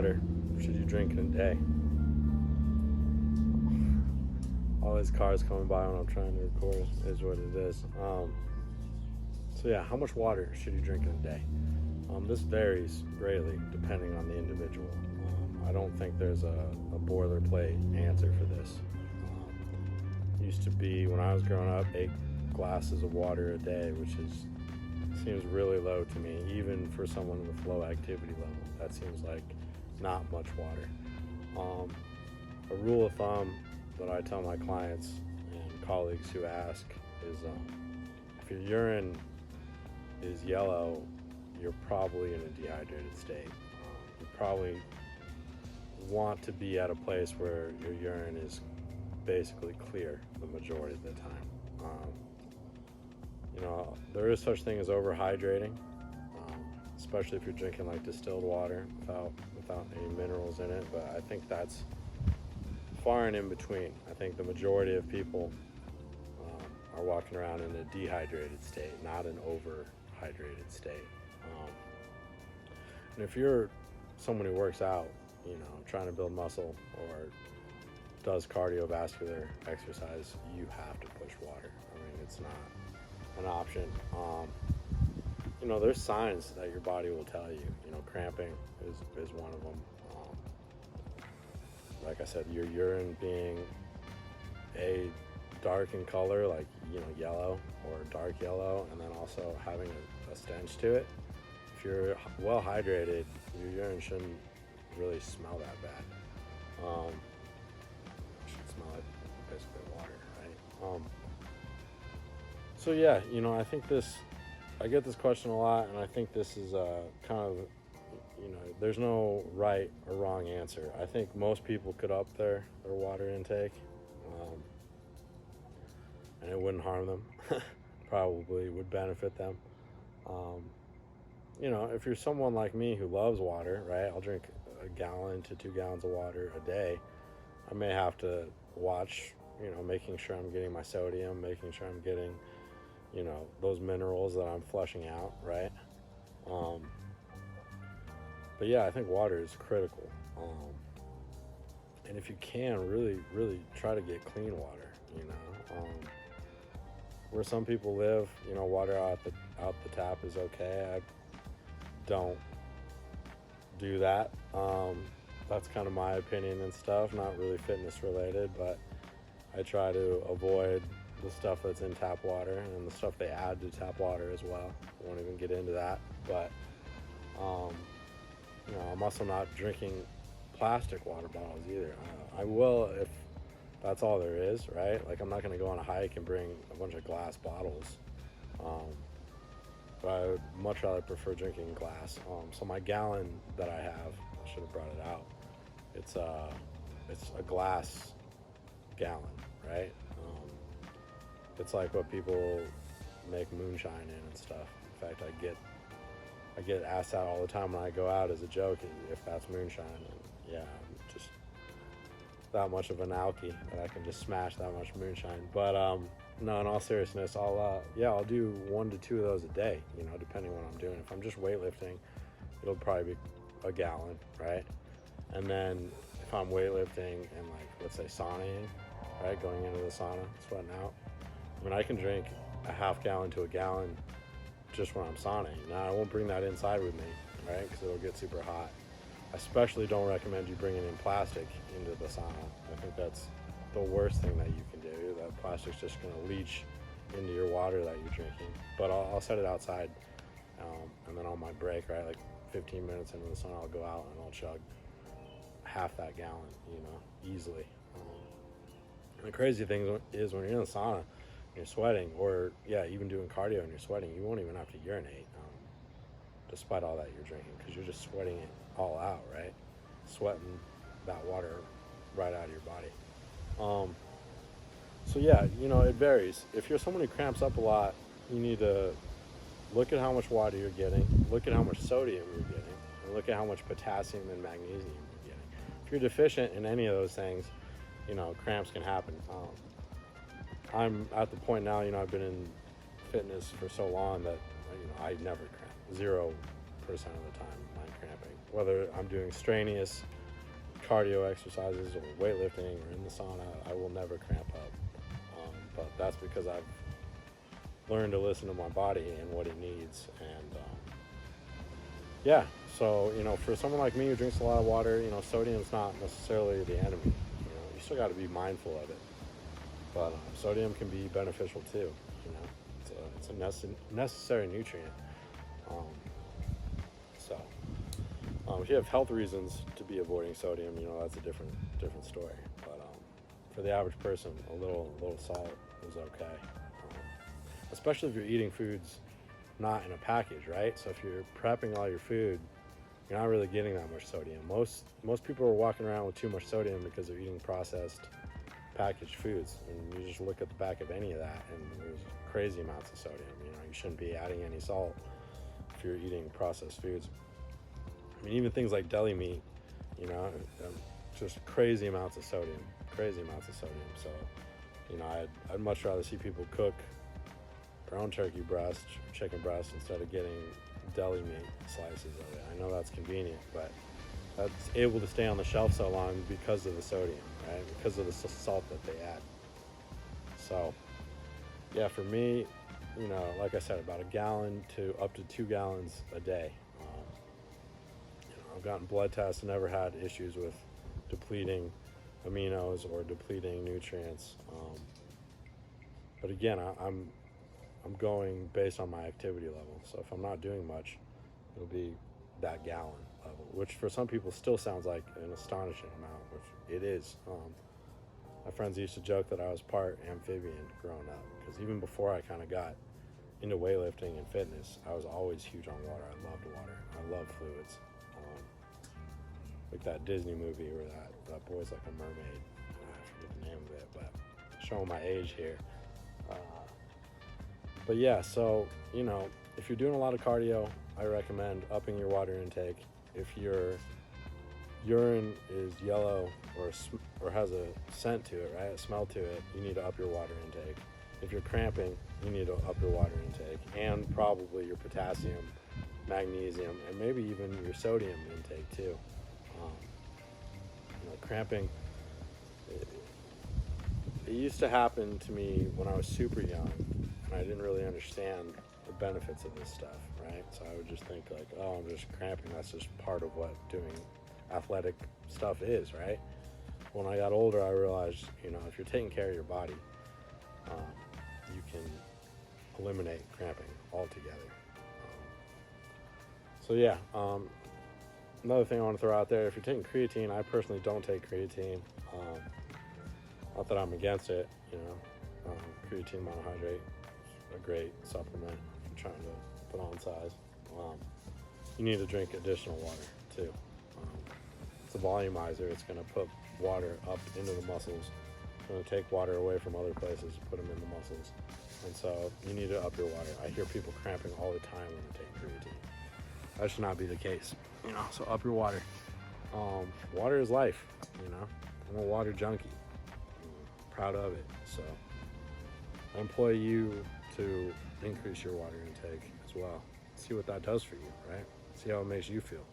water should you drink in a day? All these cars coming by when I'm trying to record is what it is. So yeah, how much water should you drink in a day? This varies greatly depending on the individual. I don't think there's a boilerplate answer for this. Used to be, when I was growing up, 8 glasses of water a day, which seems really low to me, even for someone with low activity level. That seems like not much water. A rule of thumb that I tell my clients and colleagues who ask is if your urine is yellow, you're probably in a dehydrated state. You probably want to be at a place where your urine is basically clear the majority of the time. There is such thing as overhydrating, especially if you're drinking like distilled water without any minerals in it, but I think that's far and in between. I think the majority of people are walking around in a dehydrated state, not an overhydrated state. And if you're someone who works out, trying to build muscle or does cardiovascular exercise, you have to push water. I mean, it's not an option. There's signs that your body will tell you. Cramping is one of them. Like I said, your urine being dark in color, like yellow or dark yellow, and then also having a stench to it. If you're well hydrated, your urine shouldn't really smell that bad. It should smell like basically water, right? So yeah, I think I get this question a lot, and I think this is kind of, there's no right or wrong answer. I think most people could up their water intake, and it wouldn't harm them. Probably would benefit them. If you're someone like me who loves water, right? I'll drink 1 gallon to 2 gallons of water a day. I may have to watch, making sure I'm getting my sodium, making sure I'm getting, those minerals that I'm flushing out, right? But yeah, I think water is critical. And if you can, really, really try to get clean water, where some people live, water out the tap is okay. I don't do that. That's kind of my opinion and stuff, not really fitness related, but I try to avoid the stuff that's in tap water and the stuff they add to tap water as well. I won't even get into that, but I'm also not drinking plastic water bottles either. I will if that's all there is, right? Like, I'm not going to go on a hike and bring a bunch of glass bottles, but I would much rather prefer drinking glass. So my gallon that I have, I should have brought it out. It's a glass gallon, right? It's like what people make moonshine in and stuff. In fact, I get asked that all the time when I go out as a joke if that's moonshine. And yeah, I'm just that much of an alky that I can just smash that much moonshine. But no, in all seriousness, I'll do 1 to 2 of those a day, depending on what I'm doing. If I'm just weightlifting, it'll probably be 1 gallon, right? And then if I'm weightlifting and, like, let's say saunaing, right, going into the sauna, sweating out, I mean, I can drink a 1/2 gallon to 1 gallon just when I'm saunaing. Now, I won't bring that inside with me, right, because it'll get super hot. I especially don't recommend you bringing in plastic into the sauna. I think that's the worst thing that you can do. That plastic's just going to leach into your water that you're drinking. But I'll set it outside, and then on my break, right, like 15 minutes into the sauna, I'll go out and I'll chug 1/2 that gallon, easily. And the crazy thing is when you're in the sauna and you're sweating, or even doing cardio and you're sweating, you won't even have to urinate, despite all that you're drinking, because you're just sweating it all out, right? Sweating that water right out of your body. So yeah, it varies. If you're someone who cramps up a lot, you need to look at how much water you're getting, look at how much sodium you're getting, and look at how much potassium and magnesium you're getting. If you're deficient in any of those things, cramps can happen. I'm at the point now, I've been in fitness for so long that, I never cramp. of the time, mind cramping. Whether I'm doing strenuous cardio exercises or weightlifting or in the sauna, I will never cramp up. But that's because I've learned to listen to my body and what it needs. And yeah, so for someone like me who drinks a lot of water, sodium's not necessarily the enemy. You still got to be mindful of it. But sodium can be beneficial too. It's a necessary nutrient. If you have health reasons to be avoiding sodium, that's a different story. But for the average person, a little salt is okay. Especially if you're eating foods not in a package, right? So if you're prepping all your food, you're not really getting that much sodium. Most people are walking around with too much sodium because they're eating processed packaged foods, and you just look at the back of any of that and there's crazy amounts of sodium. You shouldn't be adding any salt if you're eating processed foods. I mean, even things like deli meat, just crazy amounts of sodium. So I'd much rather see people cook their own turkey breast or chicken breast instead of getting deli meat slices of it. I know that's convenient, but that's able to stay on the shelf so long because of the sodium, right? Because of the salt that they add. So, yeah, for me, like I said, about a gallon to up to 2 gallons a day. I've gotten blood tests and never had issues with depleting aminos or depleting nutrients. But again, I'm going based on my activity level. So if I'm not doing much, it'll be that gallon level, which for some people still sounds like an astonishing amount, which it is. My friends used to joke that I was part amphibian growing up, because even before I kind of got into weightlifting and fitness, I was always huge on water. I loved water. I love fluids. Like that Disney movie where that boy's like a mermaid. I forget the name of it, but showing my age here. But yeah, so, if you're doing a lot of cardio, I recommend upping your water intake. If your urine is yellow or has a scent to it, right, a smell to it, you need to up your water intake. If you're cramping, you need to up your water intake, and probably your potassium, magnesium, and maybe even your sodium intake too. Cramping, it used to happen to me when I was super young, and I didn't really understand the benefits of this stuff, right? So I would just think like, oh, I'm just cramping. That's just part of what doing athletic stuff is, right? When I got older, I realized, if you're taking care of your body, you can eliminate cramping altogether. So yeah, another thing I want to throw out there, if you're taking creatine, I personally don't take creatine. Not that I'm against it, creatine monohydrate is a great supplement if you're trying to put on size. You need to drink additional water too. It's a volumizer. It's going to put water up into the muscles. It's going to take water away from other places, put them in the muscles. And so you need to up your water. I hear people cramping all the time when they take creatine. That should not be the case, so up your water. Water is life, I'm a water junkie. I'm proud of it. So I employ you to increase your water intake as well. See what that does for you, right? See how it makes you feel.